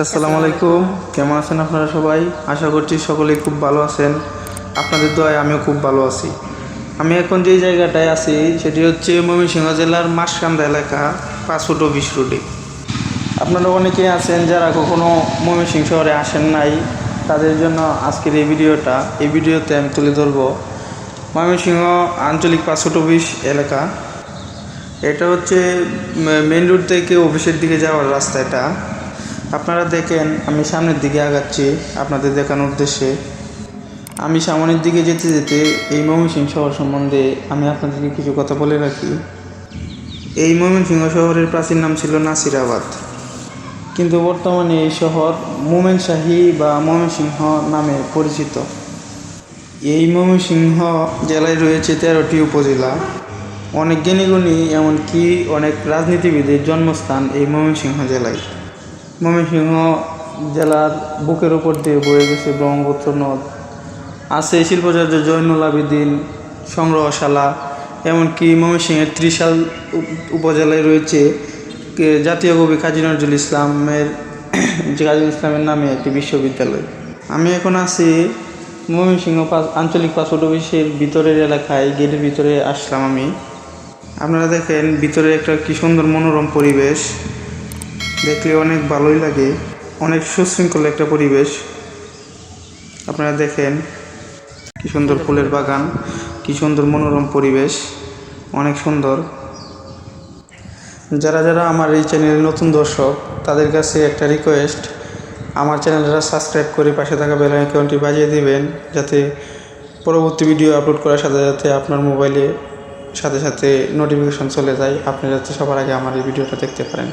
আসসালামু আলাইকুম, কেমন আছেন আপনারা সবাই? আশা করছি সকলেই খুব ভালো আছেন। আপনাদের দয়ায় আমিও খুব ভালো আছি। আমি এখন যে জায়গাটায় আছি সেটি হচ্ছে ময়মনসিংহ জেলার মাসকান্দা এলাকা, 5 ফুট অফিস রোডে। আপনারা অনেকেই আছেন যারা কখনো ময়মনসিংহ শহরে আসেন নাই, তাদের জন্য আজকের এই ভিডিওতে আমি তুলে ধরব ময়মনসিংহ আঞ্চলিক 5 ফুট অফিস এলাকা। এটা হচ্ছে মেন রোড থেকে অফিসের দিকে যাওয়ার রাস্তা। এটা আপনারা দেখেন, আমি সামনের দিকে আগাচ্ছি আপনাদের দেখানোর উদ্দেশ্যে। আমি সামনের দিকে যেতে যেতে এই ময়মনসিংহ শহর সম্বন্ধে আমি আপনাদেরকে কিছু কথা বলে রাখি। এই ময়মনসিংহ শহরের প্রাচীন নাম ছিল নাসিরাবাদ, কিন্তু বর্তমানে এই শহর মোমেনশাহী বা ময়মনসিংহ নামে পরিচিত। এই ময়মনসিংহ জেলায় রয়েছে 13টি উপজেলা। অনেক জ্ঞানীগুণী এমনকি অনেক রাজনীতিবিদের জন্মস্থান এই ময়মনসিংহ জেলায়। ময়মনসিংহ জেলার বুকের উপর দিয়ে বয়ে গেছে ব্রহ্মপুত্র নদ, আছে শিল্পাচার্য জয়নুল আবেদিন সংগ্রহশালা, এমনকি ময়মনসিংহের ত্রিশাল উপজেলায় রয়েছে জাতীয় কবি কাজী নজরুল ইসলামের নামে একটি বিশ্ববিদ্যালয়। আমি এখন আছি ময়মনসিংহ আঞ্চলিক 5 ফুট অফিসের ভিতরের এলাকায়, গেটের ভিতরে আসলাম আমি। আপনারা দেখেন ভিতরে একটা কি সুন্দর মনোরম পরিবেশ, দেখলে অনেক ভালোই লাগে, অনেক সুশৃঙ্খল একটা পরিবেশ। আপনারা দেখেন কি সুন্দর ফুলের বাগান, কি সুন্দর মনোরম পরিবেশ, অনেক সুন্দর। যারা যারা আমার এই চ্যানেলের নতুন দর্শক, তাদের কাছে একটা রিকোয়েস্ট, আমার চ্যানেলটা সাবস্ক্রাইব করে পাশে থাকা বেল আইকনটি বাজিয়ে দিবেন, যাতে পরবর্তী ভিডিও আপলোড করার সাথে সাথে আপনার মোবাইলে সাথে সাথে নোটিফিকেশন চলে যায়, আপনি যাতে সবার আগে আমার এই ভিডিওটা দেখতে পারেন।